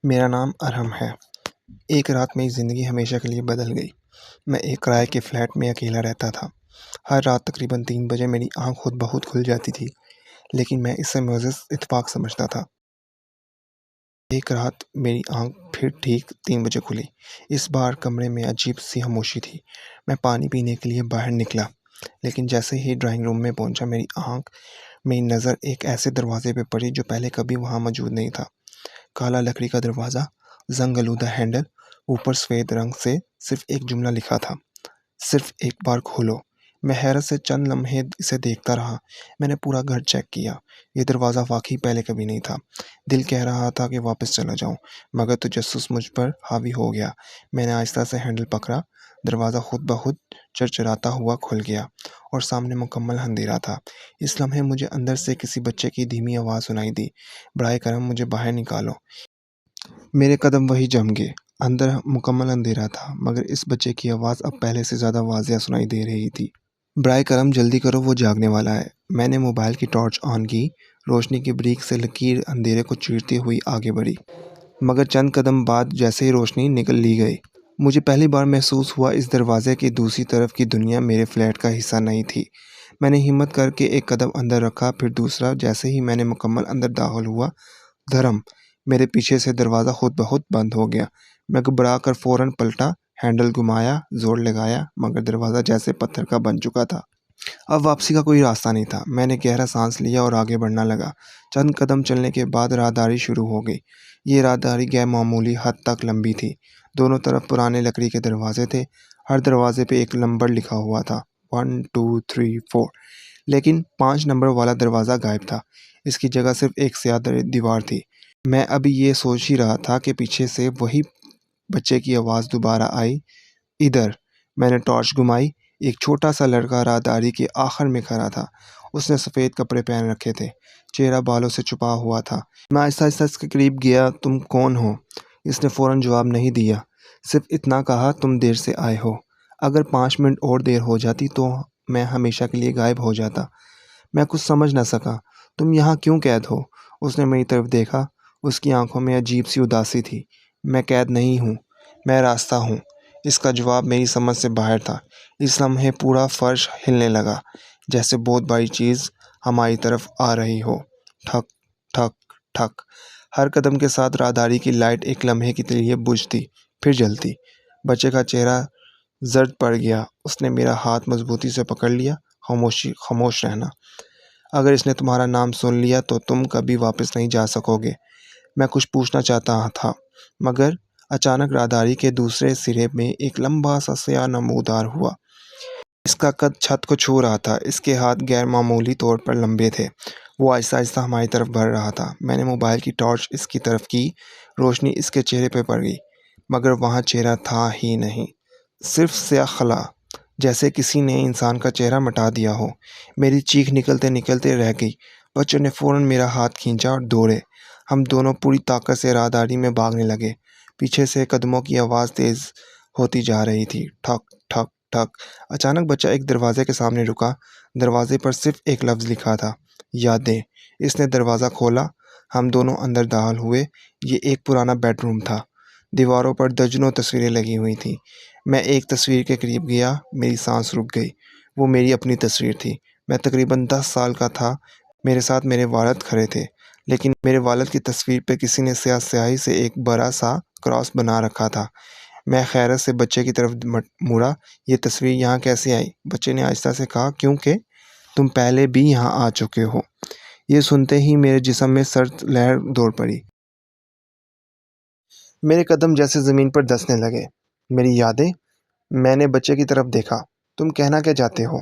میرا نام ارحم ہے۔ ایک رات میری زندگی ہمیشہ کے لیے بدل گئی۔ میں ایک کرائے کے فلیٹ میں اکیلا رہتا تھا۔ ہر رات تقریباً 3 بجے میری آنکھ خود بخود کھل جاتی تھی، لیکن میں اسے معزز اتفاق سمجھتا تھا۔ ایک رات میری آنکھ پھر ٹھیک 3 بجے کھلی۔ اس بار کمرے میں عجیب سی خاموشی تھی۔ میں پانی پینے کے لیے باہر نکلا، لیکن جیسے ہی ڈرائنگ روم میں پہنچا میری نظر ایک ایسے دروازے پہ پڑی جو پہلے کبھی وہاں موجود نہیں تھا۔ کالا لکڑی کا دروازہ، زنگ آلودہ ہینڈل، اوپر سفید رنگ سے صرف ایک جملہ لکھا تھا: صرف ایک بار کھولو۔ میں حیرت سے چند لمحے اسے دیکھتا رہا۔ میں نے پورا گھر چیک کیا۔ یہ دروازہ واقعی پہلے کبھی نہیں تھا۔ دل کہہ رہا تھا کہ واپس چلا جاؤں، مگر تجسس مجھ پر حاوی ہو گیا۔ میں نے آہستہ سے ہینڈل پکڑا۔ دروازہ خود بخود چرچراتا ہوا کھل گیا اور سامنے مکمل اندھیرا تھا۔ اس لمحے مجھے اندر سے کسی بچے کی دھیمی آواز سنائی دی: براہ کرم مجھے باہر نکالو۔ میرے قدم وہیں جم گئے۔ اندر مکمل اندھیرا تھا، مگر اس بچے کی آواز اب پہلے سے زیادہ واضح سنائی دے رہی تھی: براہ کرم جلدی کرو، وہ جاگنے والا ہے۔ میں نے موبائل کی ٹارچ آن کی۔ روشنی کی بریک سے لکیر اندھیرے کو چیرتی ہوئی آگے بڑھی، مگر چند قدم بعد جیسے ہی روشنی نکل لی گئی، مجھے پہلی بار محسوس ہوا اس دروازے کی دوسری طرف کی دنیا میرے فلیٹ کا حصہ نہیں تھی۔ میں نے ہمت کر کے ایک قدم اندر رکھا، پھر دوسرا۔ جیسے ہی میں نے مکمل اندر داخل ہوا، دھڑم، میرے پیچھے سے دروازہ خود بخود بند ہو گیا۔ میں گھبرا کر فوراً پلٹا، ہینڈل گھمایا، زور لگایا، مگر دروازہ جیسے پتھر کا بن چکا تھا۔ اب واپسی کا کوئی راستہ نہیں تھا۔ میں نے گہرا سانس لیا اور آگے بڑھنا لگا۔ چند قدم چلنے کے بعد راہداری شروع ہو گئی۔ یہ راہداری غیر معمولی حد تک لمبی تھی۔ دونوں طرف پرانے لکڑی کے دروازے تھے۔ ہر دروازے پہ ایک نمبر لکھا ہوا تھا: 1 2 3 4، لیکن 5 نمبر والا دروازہ غائب تھا۔ اس کی جگہ صرف ایک سیاہ دیوار تھی۔ میں ابھی یہ سوچ ہی رہا تھا کہ پیچھے سے وہی بچے کی آواز دوبارہ آئی: ادھر۔ میں نے ٹارچ گھمائی۔ ایک چھوٹا سا لڑکا راہداری کے آخر میں کھڑا تھا۔ اس نے سفید کپڑے پہن رکھے تھے، چہرہ بالوں سے چھپا ہوا تھا۔ میں آہستہ آہستہ اس کے قریب گیا۔ تم کون ہو؟ اس نے فوراً جواب نہیں دیا، صرف اتنا کہا: تم دیر سے آئے ہو۔ اگر 5 منٹ اور دیر ہو جاتی تو میں ہمیشہ کے لیے غائب ہو جاتا۔ میں کچھ سمجھ نہ سکا۔ تم یہاں کیوں قید ہو؟ اس نے میری طرف دیکھا۔ اس کی آنکھوں میں عجیب سی اداسی تھی۔ میں قید نہیں ہوں، میں راستہ ہوں۔ اس کا جواب میری سمجھ سے باہر تھا۔ اس لمحے پورا فرش ہلنے لگا، جیسے بہت بڑی چیز ہماری طرف آ رہی ہو۔ ٹھک ٹھک ٹھک۔ ہر قدم کے ساتھ راہداری کی لائٹ ایک لمحے کے لیے بجھتی، پھر جلتی۔ بچے کا چہرہ زرد پڑ گیا۔ اس نے میرا ہاتھ مضبوطی سے پکڑ لیا: خاموش رہنا۔ اگر اس نے تمہارا نام سن لیا تو تم کبھی واپس نہیں جا سکو گے۔ میں کچھ پوچھنا چاہتا تھا، مگر اچانک راہداری کے دوسرے سرے میں ایک لمبا سا سیاہ نمودار ہوا۔ اس کا قد چھت کو چھو رہا تھا۔ اس کے ہاتھ غیر معمولی طور پر لمبے تھے۔ وہ آہستہ آہستہ ہماری طرف بڑھ رہا تھا۔ میں نے موبائل کی ٹارچ اس کی طرف کی۔ روشنی اس کے چہرے پہ پڑ گئی، مگر وہاں چہرہ تھا ہی نہیں، صرف سیاہ خلا، جیسے کسی نے انسان کا چہرہ مٹا دیا ہو۔ میری چیخ نکلتے نکلتے رہ گئی۔ بچوں نے فوراً میرا ہاتھ کھینچا اور دوڑے۔ ہم دونوں پوری طاقت سے راہداری میں بھاگنے لگے۔ پیچھے سے قدموں کی آواز تیز ہوتی جا رہی تھی: ٹھک ٹھک ٹھک۔ اچانک بچہ ایک دروازے کے سامنے رکا۔ دروازے پر صرف ایک لفظ لکھا تھا: یادیں۔ اس نے دروازہ کھولا۔ ہم دونوں اندر داخل ہوئے۔ یہ ایک پرانا بیڈ روم تھا۔ دیواروں پر درجنوں تصویریں لگی ہوئی تھیں۔ میں ایک تصویر کے قریب گیا۔ میری سانس رک گئی۔ وہ میری اپنی تصویر تھی۔ میں تقریباً 10 سال کا تھا۔ میرے ساتھ میرے والد کھڑے تھے، لیکن میرے والد کی تصویر پہ کسی نے سیاہی سے ایک بڑا سا کراس بنا رکھا تھا۔ میں حیرت سے بچے کی طرف مڑا: یہ تصویر یہاں کیسے آئی؟ بچے نے آہستہ سے کہا: کیونکہ تم پہلے بھی یہاں آ چکے ہو۔ یہ سنتے ہی میرے جسم میں سرد لہر دوڑ پڑی۔ میرے قدم جیسے زمین پر دھنسنے لگے۔ میری یادیں؟ میں نے بچے کی طرف دیکھا۔ تم کہنا کیا چاہتے ہو؟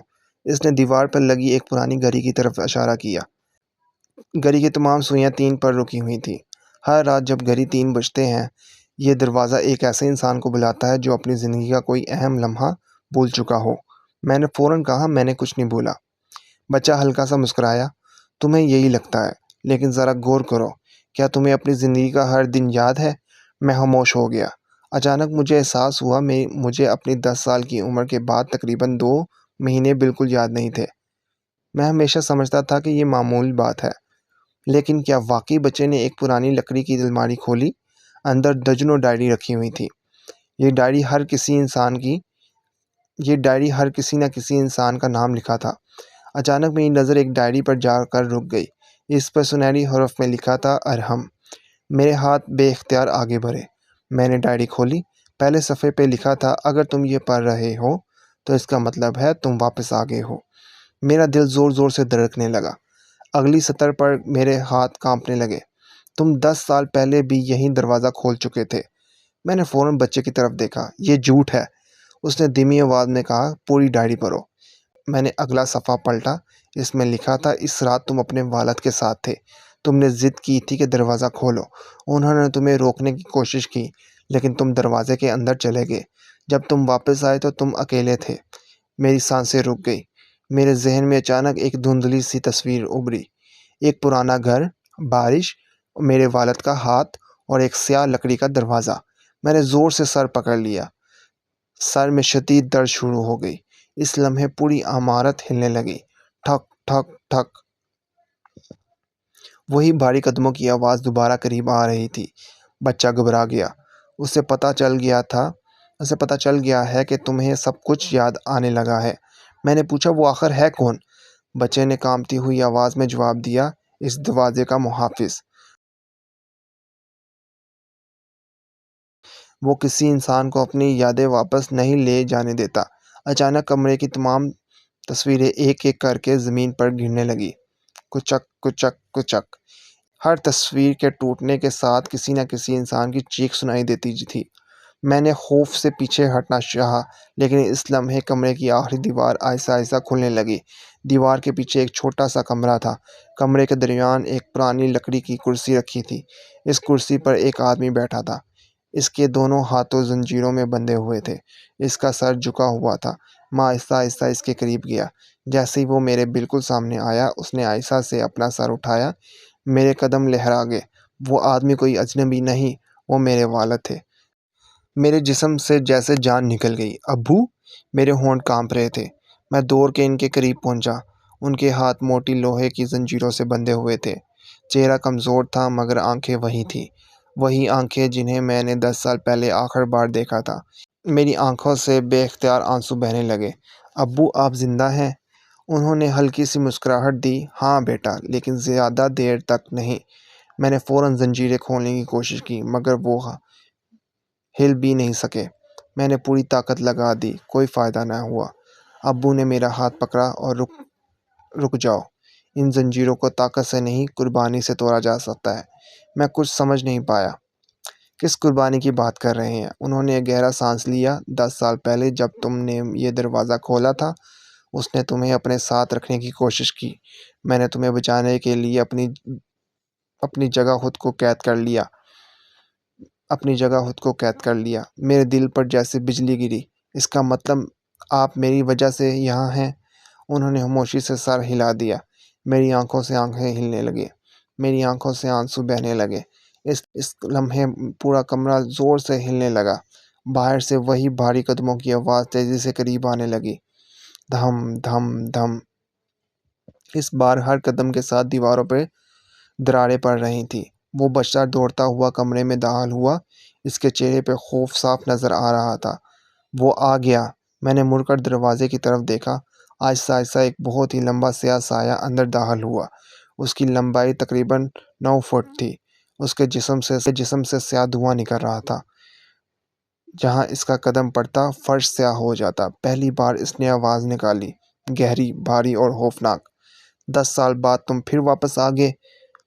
اس نے دیوار پر لگی ایک پرانی گھڑی کی طرف اشارہ کیا۔ گھڑی کی تمام سوئیاں 3 پر رکی ہوئی تھیں۔ ہر رات جب گھڑی 3 بجتے ہیں، یہ دروازہ ایک ایسے انسان کو بلاتا ہے جو اپنی زندگی کا کوئی اہم لمحہ بھول چکا ہو۔ میں نے فوراً کہا: میں نے کچھ نہیں بولا۔ بچہ ہلکا سا مسکرایا: تمہیں یہی لگتا ہے، لیکن ذرا غور کرو، کیا تمہیں اپنی زندگی کا ہر دن یاد ہے؟ میں خاموش ہو گیا۔ اچانک مجھے احساس ہوا مجھے اپنی 10 سال کی عمر کے بعد تقریباً 2 مہینے بالکل یاد نہیں تھے۔ میں ہمیشہ سمجھتا تھا کہ یہ معمولی بات ہے، لیکن کیا واقعی بچے نے ایک پرانی لکڑی کی الماری کھولی؟ اندر درجنوں ڈائری رکھی ہوئی تھی۔ یہ ڈائری ہر کسی نہ کسی انسان کا نام لکھا تھا۔ اچانک میری نظر ایک ڈائری پر جا کر رک گئی۔ اس پر سنہری حروف میں لکھا تھا ارحم۔ میرے ہاتھ بے اختیار آگے بڑھے۔ میں نے ڈائری کھولی۔ پہلے صفحے پہ لکھا تھا اگر تم یہ پڑھ رہے ہو تو اس کا مطلب ہے تم واپس آ گئے ہو۔ میرا دل زور زور سے دھڑکنے لگا۔ اگلی سطر پر میرے ہاتھ کانپنے لگے۔ تم 10 سال پہلے بھی یہی دروازہ کھول چکے تھے۔ میں نے فوراً بچے کی طرف دیکھا۔ یہ جھوٹ ہے، اس نے دھیمی آواز میں کہا، پوری ڈائری پڑھو۔ میں نے اگلا صفحہ پلٹا۔ اس میں لکھا تھا اس رات تم اپنے والد کے ساتھ تھے۔ تم نے ضد کی تھی کہ دروازہ کھولو۔ انہوں نے تمہیں روکنے کی کوشش کی لیکن تم دروازے کے اندر چلے گئے۔ جب تم واپس آئے تو تم اکیلے تھے۔ میری سانسیں رک گئی۔ میرے ذہن میں اچانک ایک دھندلی سی تصویر ابھری۔ ایک پرانا گھر، بارش، میرے والد کا ہاتھ اور ایک سیاہ لکڑی کا دروازہ۔ میں نے زور سے سر پکڑ لیا۔ سر میں شدید درد شروع ہو گئی۔ اس لمحے پوری عمارت ہلنے لگی۔ ٹھک ٹھک ٹھک۔ وہی بھاری قدموں کی آواز دوبارہ قریب آ رہی تھی۔ بچہ گھبرا گیا۔ اسے پتہ چل گیا ہے کہ تمہیں سب کچھ یاد آنے لگا ہے۔ میں نے پوچھا وہ آخر ہے کون؟ بچے نے کانپتی ہوئی آواز میں جواب دیا، اس دروازے کا محافظ۔ وہ کسی انسان کو اپنی یادیں واپس نہیں لے جانے دیتا۔ اچانک کمرے کی تمام تصویریں ایک ایک کر کے زمین پر گرنے لگی۔ کچک کچک کچک۔ ہر تصویر کے ٹوٹنے کے ساتھ کسی نہ کسی انسان کی چیخ سنائی دیتی تھی۔ میں نے خوف سے پیچھے ہٹنا چاہا لیکن اس لمحے کمرے کی آخری دیوار آہستہ آہستہ کھلنے لگی۔ دیوار کے پیچھے ایک چھوٹا سا کمرہ تھا۔ کمرے کے درمیان ایک پرانی لکڑی کی کرسی رکھی تھی۔ اس کرسی پر ایک آدمی بیٹھا تھا۔ اس کے دونوں ہاتھوں زنجیروں میں بندھے ہوئے تھے۔ اس کا سر جھکا ہوا تھا۔ میں آہستہ آہستہ اس کے قریب گیا۔ جیسے ہی وہ میرے بالکل سامنے آیا اس نے آہستہ سے اپنا سر اٹھایا۔ میرے قدم لہرا گئے۔ وہ آدمی کوئی اجنبی نہیں، وہ میرے والد تھے۔ میرے جسم سے جیسے جان نکل گئی۔ ابو! میرے ہونٹ کانپ رہے تھے۔ میں دوڑ کے ان کے قریب پہنچا۔ ان کے ہاتھ موٹی لوہے کی زنجیروں سے بندھے ہوئے تھے۔ چہرہ کمزور تھا مگر آنکھیں وہی تھیں۔ وہی آنکھیں جنہیں میں نے 10 سال پہلے آخر بار دیکھا تھا۔ میری آنکھوں سے بے اختیار آنسو بہنے لگے۔ ابو آپ زندہ ہیں؟ انہوں نے ہلکی سی مسکراہٹ دی۔ ہاں بیٹا، لیکن زیادہ دیر تک نہیں۔ میں نے فوراً زنجیریں کھولنے کی کوشش کی مگر وہ ہل بھی نہیں سکے۔ میں نے پوری طاقت لگا دی، کوئی فائدہ نہ ہوا۔ ابو نے میرا ہاتھ پکڑا اور رک جاؤ، ان زنجیروں کو طاقت سے نہیں قربانی سے توڑا جا سکتا ہے۔ میں کچھ سمجھ نہیں پایا۔ کس قربانی کی بات کر رہے ہیں؟ انہوں نے گہرا سانس لیا۔ 10 سال پہلے جب تم نے یہ دروازہ کھولا تھا اس نے تمہیں اپنے ساتھ رکھنے کی کوشش کی۔ میں نے تمہیں بچانے کے لیے اپنی جگہ خود کو قید کر لیا۔ میرے دل پر جیسے بجلی گری۔ اس کا مطلب آپ میری وجہ سے یہاں ہیں؟ انہوں نے خاموشی سے سر ہلا دیا۔ میری آنکھوں سے آنکھیں ہلنے لگے۔ میری آنکھوں سے آنسو بہنے لگے۔ اس لمحے پورا کمرہ زور سے ہلنے لگا۔ باہر سے وہی بھاری قدموں کی آواز تیزی سے قریب آنے لگی۔ دھم دھم دھم۔ اس بار ہر قدم کے ساتھ دیواروں پہ دراڑیں پڑ رہی تھیں۔ وہ بچہ دوڑتا ہوا کمرے میں داخل ہوا۔ اس کے چہرے پہ خوف صاف نظر آ رہا تھا۔ وہ آ گیا۔ میں نے مڑ کر دروازے کی طرف دیکھا۔ آہستہ آہستہ ایک بہت ہی لمبا سیاہ سایہ اندر داخل ہوا۔ اس کی لمبائی تقریباً 9 فٹ تھی۔ اس کے جسم سے سیاہ دھواں نکل رہا تھا۔ جہاں اس کا قدم پڑتا فرش سیاہ ہو جاتا۔ پہلی بار اس نے آواز نکالی، گہری، بھاری اور خوفناک۔ 10 سال بعد تم پھر واپس آ گئے؟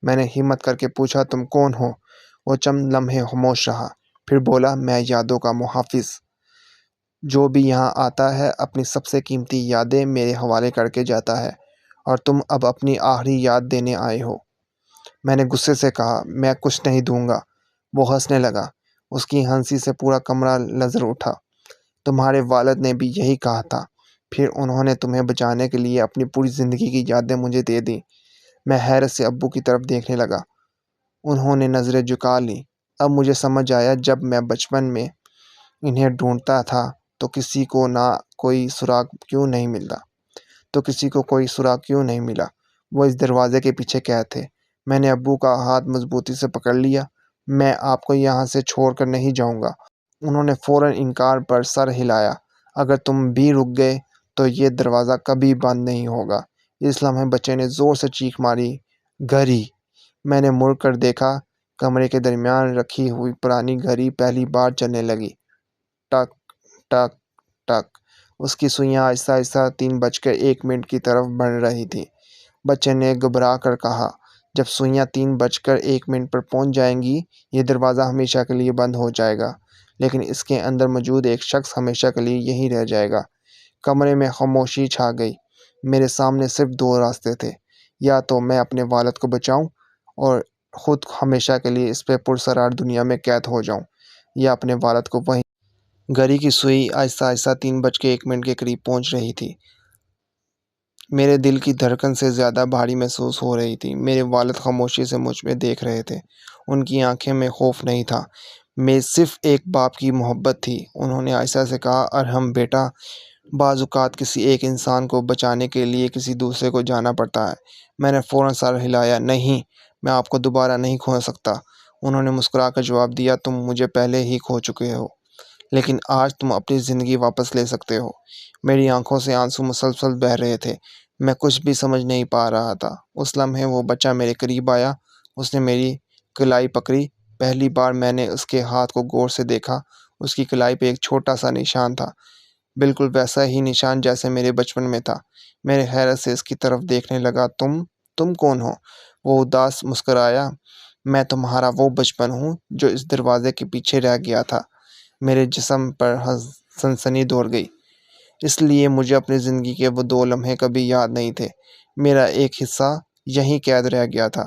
میں نے ہمت کر کے پوچھا، تم کون ہو؟ وہ چند لمحے خاموش رہا، پھر بولا، میں یادوں کا محافظ۔ جو بھی یہاں آتا ہے اپنی سب سے قیمتی یادیں میرے حوالے کر کے جاتا ہے، اور تم اب اپنی آخری یاد دینے آئے ہو۔ میں نے غصے سے کہا، میں کچھ نہیں دوں گا۔ وہ ہنسنے لگا۔ اس کی ہنسی سے پورا کمرہ لرز اٹھا۔ تمہارے والد نے بھی یہی کہا تھا، پھر انہوں نے تمہیں بچانے کے لیے اپنی پوری زندگی کی یادیں مجھے دے دیں۔ میں حیرت سے ابو کی طرف دیکھنے لگا۔ انہوں نے نظریں جھکا لیں۔ اب مجھے سمجھ آیا، جب میں بچپن میں انہیں ڈھونڈتا تھا تو کسی کو کوئی سراغ کیوں نہیں ملا۔ وہ اس دروازے کے پیچھے قید تھے۔ میں نے ابو کا ہاتھ مضبوطی سے پکڑ لیا۔ میں آپ کو یہاں سے چھوڑ کر نہیں جاؤں گا۔ انہوں نے فوراً انکار پر سر ہلایا۔ اگر تم بھی رک گئے تو یہ دروازہ کبھی بند نہیں ہوگا۔ اس لمحے بچے نے زور سے چیخ ماری، گھڑی! میں نے مڑ کر دیکھا، کمرے کے درمیان رکھی ہوئی پرانی گھڑی پہلی بار چلنے لگی۔ ٹک ٹک ٹک! اس کی سوئیاں آہستہ آہستہ 3:01 کی طرف بڑھ رہی تھیں۔ بچے نے گھبرا کر کہا، جب سوئیاں 3:01 پر پہنچ جائیں گی یہ دروازہ ہمیشہ کے لیے بند ہو جائے گا، لیکن اس کے اندر موجود ایک شخص ہمیشہ کے لیے یہیں رہ جائے گا۔ کمرے میں خاموشی چھا گئی۔ میرے سامنے صرف دو راستے تھے، یا تو میں اپنے والد کو بچاؤں اور خود ہمیشہ کے لیے اس پراسرار دنیا میں قید ہو جاؤں، یا اپنے والد کو وہیں۔ گھڑی کی سوئی آہستہ آہستہ 3:01 کے قریب پہنچ رہی تھی۔ میرے دل کی دھڑکن سے زیادہ بھاری محسوس ہو رہی تھی۔ میرے والد خاموشی سے مجھ میں دیکھ رہے تھے۔ ان کی آنکھیں میں خوف نہیں تھا، میں صرف ایک باپ کی محبت تھی۔ انہوں نے آہستہ سے کہا، ارحم بیٹا، بعض اوقات کسی ایک انسان کو بچانے کے لیے کسی دوسرے کو جانا پڑتا ہے۔ میں نے فوراً سر ہلایا، نہیں، میں آپ کو دوبارہ نہیں کھو سکتا۔ انہوں نے مسکرا کر جواب دیا، تم مجھے پہلے ہی کھو چکے ہو، لیکن آج تم اپنی زندگی واپس لے سکتے ہو۔ میری آنکھوں سے آنسو مسلسل بہہ رہے تھے، میں کچھ بھی سمجھ نہیں پا رہا تھا۔ اس لمحے وہ بچہ میرے قریب آیا، اس نے میری کلائی پکڑی۔ پہلی بار میں نے اس کے ہاتھ کو غور سے دیکھا۔ اس کی کلائی پہ ایک چھوٹا سا نشان تھا، بالکل ویسا ہی نشان جیسے میرے بچپن میں تھا۔ میں حیرت سے اس کی طرف دیکھنے لگا۔ تم کون ہو؟ وہ اداس مسکرایا، میں تمہارا وہ بچپن ہوں جو اس دروازے کے پیچھے رہ گیا تھا۔ میرے جسم پر سنسنی دوڑ گئی، اس لیے مجھے اپنی زندگی کے وہ 2 لمحے کبھی یاد نہیں تھے۔ میرا ایک حصہ یہیں قید رہ گیا تھا۔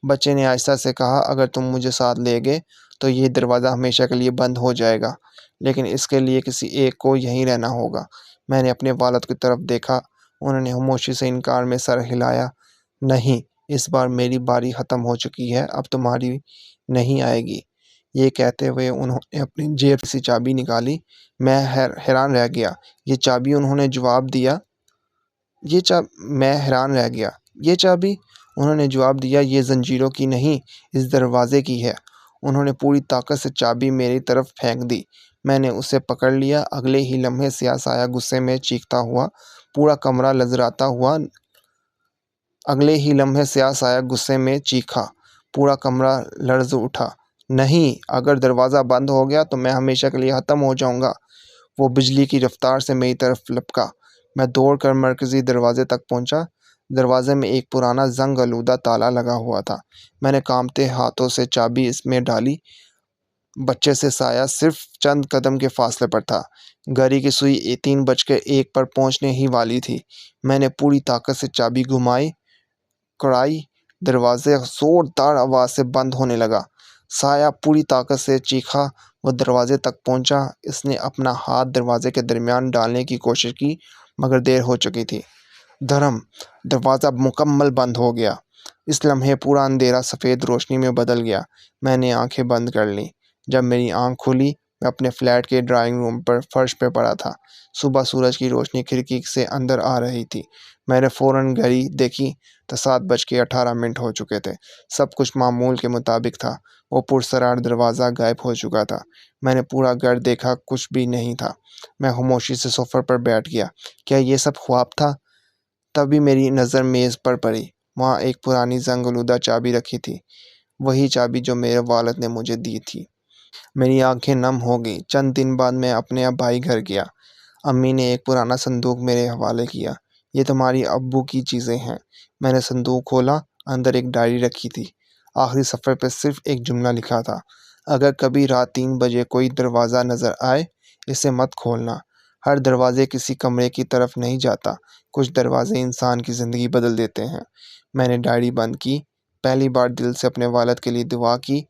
بچے نے آہستہ سے کہا، اگر تم مجھے ساتھ لے گئے تو یہ دروازہ ہمیشہ کے لیے بند ہو جائے گا، لیکن اس کے لیے کسی ایک کو یہیں رہنا ہوگا۔ میں نے اپنے والد کی طرف دیکھا، انہوں نے خاموشی سے انکار میں سر ہلایا، نہیں، اس بار میری باری ختم ہو چکی ہے، اب تمہاری نہیں آئے گی۔ یہ کہتے ہوئے انہوں نے اپنی جیب سے چابی نکالی۔ میں حیران رہ گیا، یہ چابی؟ انہوں نے جواب دیا، میں حیران رہ گیا، یہ چابی؟ انہوں نے جواب دیا، یہ زنجیروں کی نہیں، اس دروازے کی ہے۔ انہوں نے پوری طاقت سے چابی میری طرف پھینک دی۔ میں نے اسے پکڑ لیا۔ اگلے ہی لمحے سیاہ سایہ غصے میں چیختا ہوا پورا کمرہ لرزاتا ہوا چیخا، پورا کمرہ لرز اٹھا، نہیں، اگر دروازہ بند ہو گیا تو میں ہمیشہ کے لیے ختم ہو جاؤں گا۔ وہ بجلی کی رفتار سے میری طرف لپکا۔ میں دوڑ کر مرکزی دروازے تک پہنچا۔ دروازے میں ایک پرانا زنگ آلودہ تالا لگا ہوا تھا۔ میں نے کانپتے ہاتھوں سے چابی اس میں ڈالی۔ بچے سے سایہ صرف چند قدم کے فاصلے پر تھا۔ گھڑی کی سوئی 3:01 پر پہنچنے ہی والی تھی۔ میں نے پوری طاقت سے چابی گھمائی، کڑائی، دروازہ زوردار آواز سے بند ہونے لگا۔ سایہ پوری طاقت سے چیخا، وہ دروازے تک پہنچا۔ اس نے اپنا ہاتھ دروازے کے درمیان ڈالنے کی کوشش کی، مگر دیر ہو چکی تھی۔ دھڑم! دروازہ مکمل بند ہو گیا۔ اس لمحے پورا اندھیرا سفید روشنی میں بدل گیا۔ میں نے آنکھیں بند کر لیں۔ جب میری آنکھ کھلی، میں اپنے فلیٹ کے ڈرائنگ روم پر فرش پہ پڑا تھا۔ صبح سورج کی روشنی کھڑکی سے اندر آ رہی تھی۔ میں نے فوراً گھڑی دیکھی تو 7:18 ہو چکے تھے۔ سب کچھ معمول کے مطابق تھا۔ وہ پراسرار دروازہ غائب ہو چکا تھا۔ میں نے پورا گھر دیکھا، کچھ بھی نہیں تھا۔ میں خاموشی سے صوفے پر بیٹھ گیا۔ کیا یہ سب خواب تھا؟ تبھی میری نظر میز پر پڑی۔ وہاں ایک پرانی زنگ آلودہ چابی رکھی تھی، وہی چابی جو میرے والد نے مجھے دی تھی۔ میری آنکھیں نم ہو گئیں۔ چند دن بعد میں اپنے بھائی گھر گیا۔ امی نے ایک پرانا صندوق میرے حوالے کیا، یہ تمہاری ابو کی چیزیں ہیں۔ میں نے صندوق کھولا، اندر ایک ڈائری رکھی تھی۔ آخری صفحے پہ صرف ایک جملہ لکھا تھا، اگر کبھی رات 3 بجے کوئی دروازہ نظر آئے، اسے مت کھولنا۔ ہر دروازے کسی کمرے کی طرف نہیں جاتا، کچھ دروازے انسان کی زندگی بدل دیتے ہیں۔ میں نے ڈائری بند کی، پہلی بار دل سے اپنے والد کے لیے دعا کی۔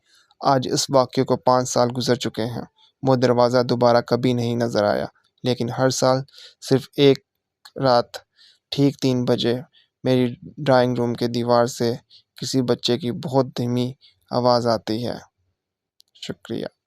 آج اس واقعے کو 5 سال گزر چکے ہیں۔ وہ دروازہ دوبارہ کبھی نہیں نظر آیا، لیکن ہر سال صرف ایک رات ٹھیک 3 بجے میری ڈرائنگ روم کے دیوار سے کسی بچے کی بہت دھیمی آواز آتی ہے۔ شکریہ۔